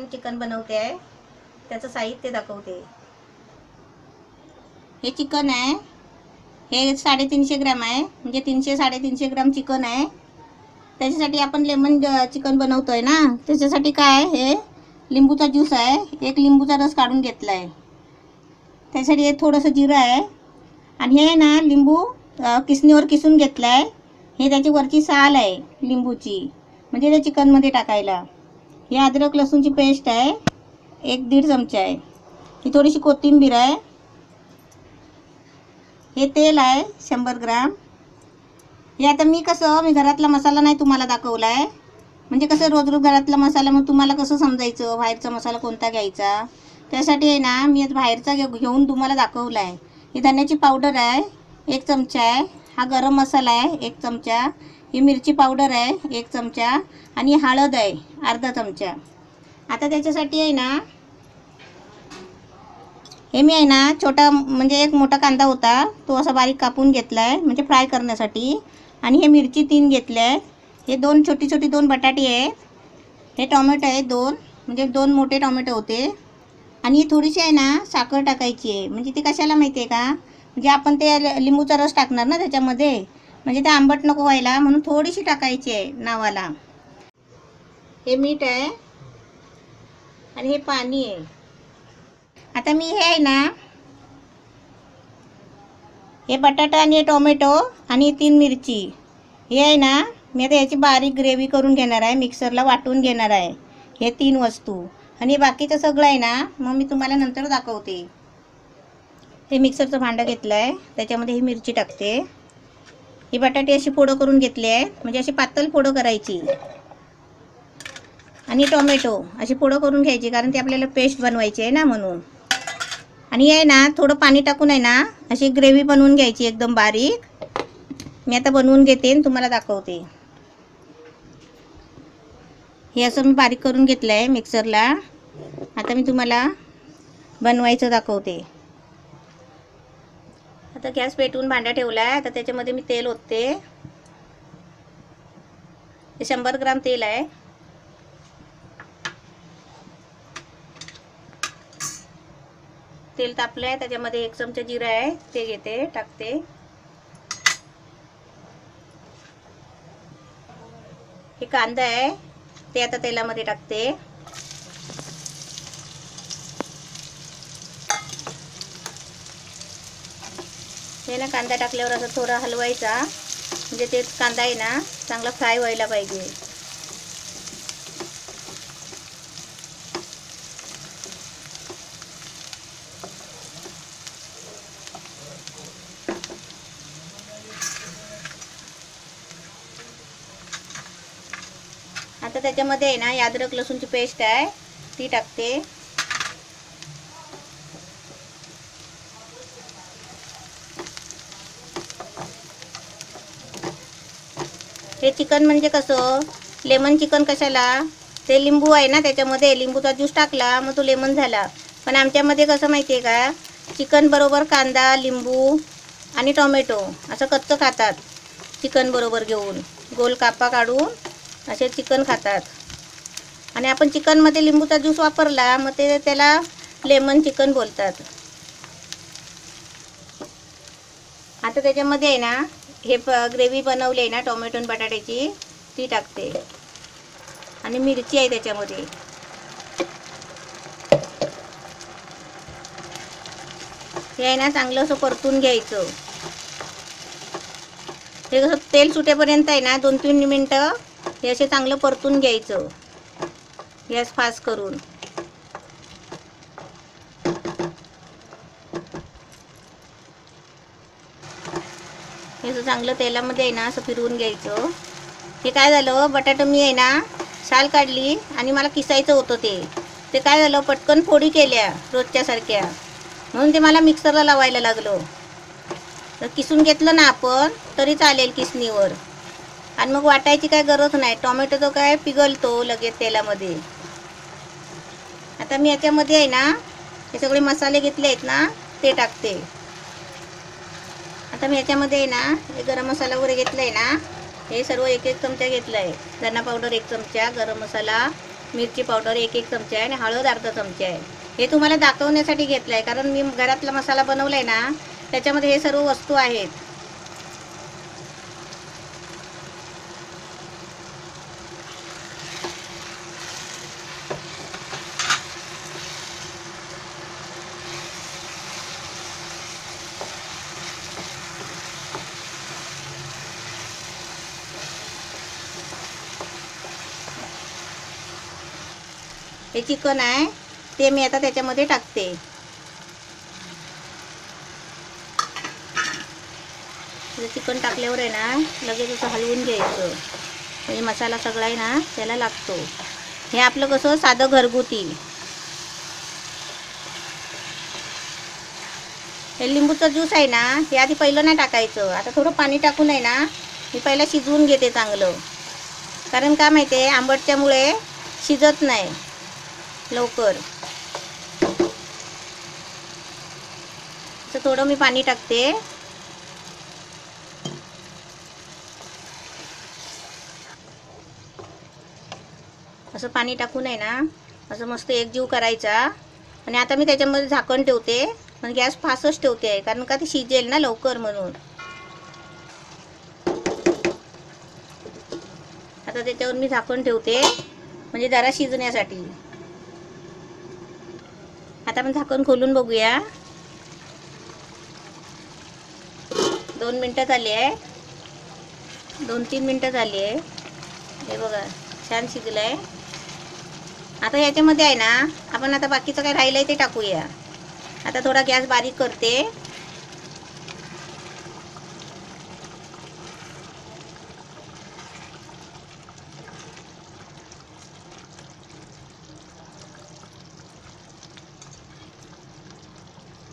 Chicken बनवते आहे, त्याचं साहित्य दाखवते। हे चिकन आहे, हे 350 ग्रॅम आहे, म्हणजे 300-350 ग्रॅम चिकन आहे। त्याच्यासाठी आपण लेमन चिकन बनवतोय ना, त्याच्यासाठी काय हे लिंबूचा ज्यूस आहे, एक लिंबूचा रस काढून घेतला आहे। त्यासाठी हे थोडंसं जिरं आहे आणि हे ना लिंबू किसणीवर किसून घेतलं आहे। हे त्याची वरची साल आहे लिंबूची, म्हणजे ते चिकनमध्ये टाकायला। हे अद्रक लसूणची पेस्ट आहे, 1-1.5 चमचा आहे। ही थोडीशी कोथिंबीर आहे। हे तेल आहे 100 ग्रॅम। हे आता मी घरातला मसाला नाही तुम्हाला दाखवला आहे, म्हणजे कसं रोज घरातला मसाला मग तुम्हाला कसं समजायचं बाहेरचा मसाला कोणता घ्यायचा, त्यासाठी आहे ना मी आज बाहेरचा घेऊन तुम्हाला दाखवला आहे। ही धन्याची पावडर आहे 1 चमचा आहे, हा गरम मसाला आहे 1 चमचा, ही मिरची पावडर आहे 1 चमचा आणि हळद आहे अर्धा चमचा। आता त्याच्यासाठी आहे ना हे मी आहे ना छोटा म्हणजे एक मोठा कांदा होता तो असा बारीक कापून घेतला आहे, म्हणजे फ्राय करण्यासाठी। आणि हे मिरची 3 घेतल्या आहेत, हे 2 छोटी 2 बटाटे आहेत, हे टोमॅटो आहे 2, म्हणजे 2 मोठे टोमॅटो होते। आणि थोडीशी आहे ना साखर टाकायची आहे, म्हणजे ती कशाला माहिती आहे का, म्हणजे आपण ते लिंबूचा रस टाकणार ना त्याच्यामध्ये, म्हणजे ते आंबट नको व्हायला म्हणून थोडीशी टाकायची आहे नावाला। हे मीठ आहे आणि हे पाणी आहे। आता मी हे आहे ना हे बटाटा आणि हे टोमॅटो आणि 3 मिरची हे आहे ना मी आता याची बारीक ग्रेव्ही करून घेणार आहे, मिक्सरला वाटून घेणार आहे हे 3 वस्तू। आणि बाकीचं सगळं आहे ना मग मी तुम्हाला नंतर दाखवते। हे मिक्सरचं भांडं घेतलं आहे, त्याच्यामध्ये ही मिरची टाकते। ही बटाटे अशी फोडं करून घेतली आहे, म्हणजे अशी पातळ फोडं करायची। आणि टोमॅटो अशी फोडं करून घ्यायची, कारण ते आपल्याला पेस्ट बनवायची आहे ना म्हणून। आणि आहे ना थोडं पाणी टाकून आहे ना अशी ग्रेव्ही बनवून घ्यायची एकदम बारीक। मी आता बनवून घेते आणि तुम्हाला दाखवते। हे असं मी बारीक करून घेतलं आहे मिक्सरला। आता मी तुम्हाला बनवायचं दाखवते। आता गॅस पेटवून भांडा ठेवला आहे, आता त्याच्यामध्ये मी तेल ओतते। हे 100 ग्रॅम तेल आहे। तेल तापलं आहे, त्याच्यामध्ये 1 चमचा जिरं आहे ते घेते टाकते। हे कांदा आहे ते आता तेलामध्ये टाकते। हे ना कांदा टाकल्यावर असं थोडं हलवायचा, म्हणजे ते कांदा आहे ना चांगला फ्राय व्हायला पाहिजे। आता त्याच्यामध्ये आहे ना अद्रक लसूणची पेस्ट आहे ती टाकते। हे चिकन म्हणजे कसं लेमन चिकन कशाला, ते लिंबू आहे ना त्याच्यामध्ये लिंबूचा ज्यूस टाकला मग तो लेमन झाला। पण आमच्यामध्ये कसं माहिती आहे का, चिकन बरोबर कांदा लिंबू आणि टोमॅटो असं कच्चं खातात, चिकन बरोबर घेऊन गोल कापा काढून असे चिकन खातात। आणि आपण चिकनमध्ये लिंबूचा ज्यूस वापरला मग ते त्याला लेमन चिकन बोलतात। आता त्याच्यामध्ये आहे ना हे ग्रेव्ही बनवली आहे ना टोमॅटो आणि बटाट्याची ती टाकते। आणि मिरची आहे त्याच्यामध्ये, हे आहे ना चांगलं असं परतून घ्यायचं। हे कसं तेल सुटेपर्यंत आहे ना 2-3 मिनटं हे असे चांगलं परतून घ्यायचं गॅस फास्ट करून। हे असं चांगलं तेलामध्ये आहे ना असं फिरवून घ्यायचं। हे काय झालं, बटाटा मी आहे ना साल काढली आणि मला किसायचं होतं, ते काय झालं पटकन फोडी केल्या रोजच्या सारख्या, म्हणून ते मला मिक्सरला लावायला लागलं। तर किसून घेतलं ना आपण तरी चालेल किसणीवर, आणि मग वाटायची काय गरज नाही, टोमॅटो तो काय पिघलतो लगेच तेलामध्ये। आता मी याच्यामध्ये आहे ना हे सगळे मसाले घेतले आहेत ना ते टाकते। आता मी याच्यामध्ये आहे ना हे गरम मसाला वगैरे घेतला आहे ना, हे सर्व 1-1 चमचा घेतला आहे। धना पावडर 1 चमचा, गरम मसाला मिरची पावडर 1 चमचा आहे आणि हळद अर्धा चमचा आहे. हे तुम्हाला दाखवण्यासाठी घेतलं आहे, कारण मी घरातला मसाला बनवला आहे ना, त्याच्यामध्ये हे सर्व वस्तू आहेत. हे चिकन आहे, ते मी आता त्याच्यामध्ये टाकते. चिकन टाकल्यावर आहे ना, लगेच असं हलवून घ्यायचं, म्हणजे मसाला सगळा आहे ना त्याला लागतो. हे आपलं कसं साधं घरगुती. हे लिंबूचं ज्यूस आहे ना, हे आधी पहिलं नाही टाकायचं. आता थोडं पाणी टाकून आहे ना, मी पहिलं शिजवून घेते चांगलं, कारण का माहिती आहे, आंबटच्यामुळे शिजत नाही लवकर. तर थोडं मी पाणी टाकते. असं पाणी टाकून आहे ना, असं मस्त एकजीव करायचा. आणि आता मी त्याच्यामध्ये झाकण ठेवते, पण गॅस फास्टच ठेवते आहे, कारण का ते शिजेल ना लवकर म्हणून. आता त्याच्यावर मी झाकण ठेवते, म्हणजे जरा शिजण्यासाठी. आता आपण झाकण खोलून बघूया. 2 मिनटं झाली आहे, 2-3 मिनटं झाली आहे. हे बघा छान शिजलं आहे. आता याच्यामध्ये आहे ना, आपण आता बाकीचं काय राहिलं आहे ते टाकूया. आता थोडा गॅस बारीक करते.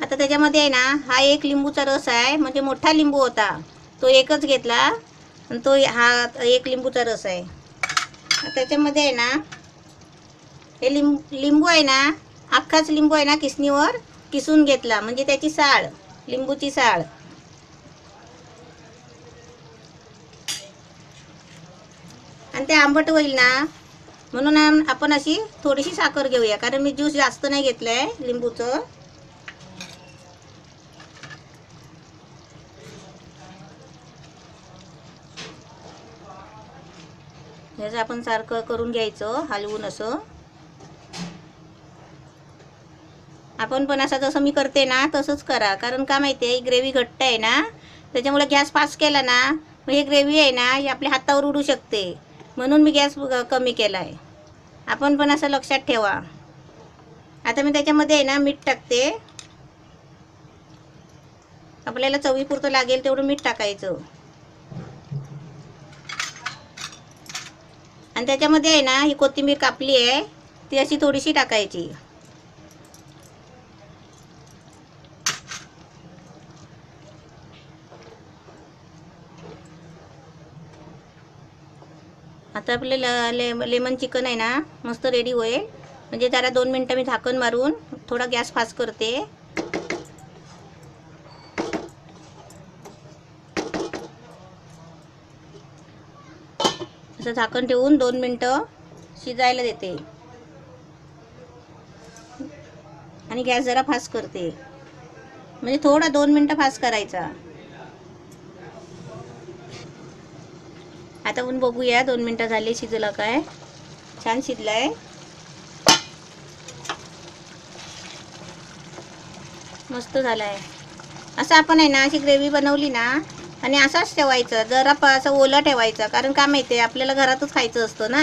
आता त्याच्यामध्ये आहे ना, हा 1 लिंबूचा रस आहे, म्हणजे मोठा लिंबू होता तो एकच घेतला, आणि तो हा 1 लिंबूचा रस आहे. त्याच्यामध्ये आहे ना, हे लिंबू आहे ना, अख्खाच लिंबू आहे ना, किसणीवर किसून घेतला, म्हणजे त्याची साळ, लिंबूची साळ. आणि ते आंबट होईल ना, म्हणून आपण अशी थोडीशी साखर घेऊया, कारण मी ज्यूस जास्त नाही घेतलं आहे लिंबूचं. ह्याचं आपण सारखं करून घ्यायचं, हलवून असं. आपण पण असं जसं मी करते ना तसंच करा, कारण का माहिती आहे, ग्रेव्ही घट्ट आहे ना, त्याच्यामुळे गॅस फास्ट केला ना, मग ही ग्रेव्ही आहे ना, ही आपल्या हातावर उडू शकते, म्हणून मी गॅस कमी केला आहे. आपण पण असं लक्षात ठेवा. आता मी त्याच्यामध्ये आहे ना मीठ टाकते. आपल्याला चवीपुरतं लागेल तेवढं मीठ टाकायचं. आणि त्याच्यामध्ये आहे ना, ही कोथिंबीर कापली आहे ती अशी थोडीशी टाकायची. आता आपलं लेमन चिकन आहे ना, मस्त रेडी होईल. म्हणजे जरा 2 मिनटं मी झाकण मारून थोडा गॅस फास्ट करते. असं झाकण ठेवून 2 मिनटं शिजायला देते, आणि गॅस जरा फास्ट करते, म्हणजे थोडा 2 मिनटं फास्ट करायचा. आता आपण बघूया 2 मिनटं झाले शिजलं काय. छान शिजलं आहे, मस्त झालं आहे. असं आपण आहे ना, अशी ग्रेव्ही बनवली ना, आणि असाच ठेवायचं, जरा असं ओलं ठेवायचं, कारण का माहिती आहे, आपल्याला घरातच खायचं असतं ना.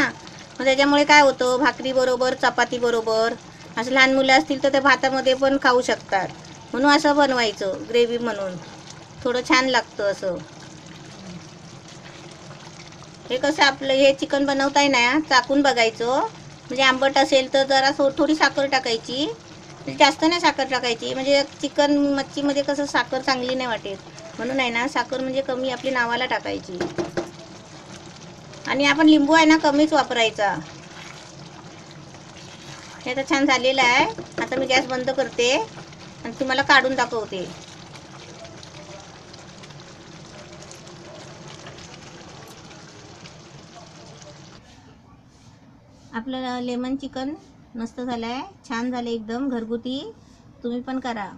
मग त्याच्यामुळे काय होतं, भाकरी बरोबर, चपाती बरोबर, असं लहान मुलं असतील तर ते भातामध्ये पण खाऊ शकतात, म्हणून असं बनवायचं ग्रेव्ही, म्हणून थोडं छान लागतं असं. हे कसं आपलं हे चिकन बनवताय ना, चाकून बघायचं, म्हणजे आंबट असेल तर जरा थोडी साखर टाकायची, जास्त नाही साखर टाकायची, म्हणजे चिकन मच्छीमध्ये कसं साखर चांगली नाही वाटेल, म्हणून आहे ना साखर म्हणजे कमी आपली नावाला टाकायची. आणि आपण लिंबू आहे ना कमीच वापरायचा. हे तर छान झालेलं आहे. आता मी गॅस बंद करते आणि तुम्हाला काढून दाखवते. आपलं लेमन चिकन मस्त झालं आहे, छान झालं एकदम घरगुती. तुम्ही पण करा.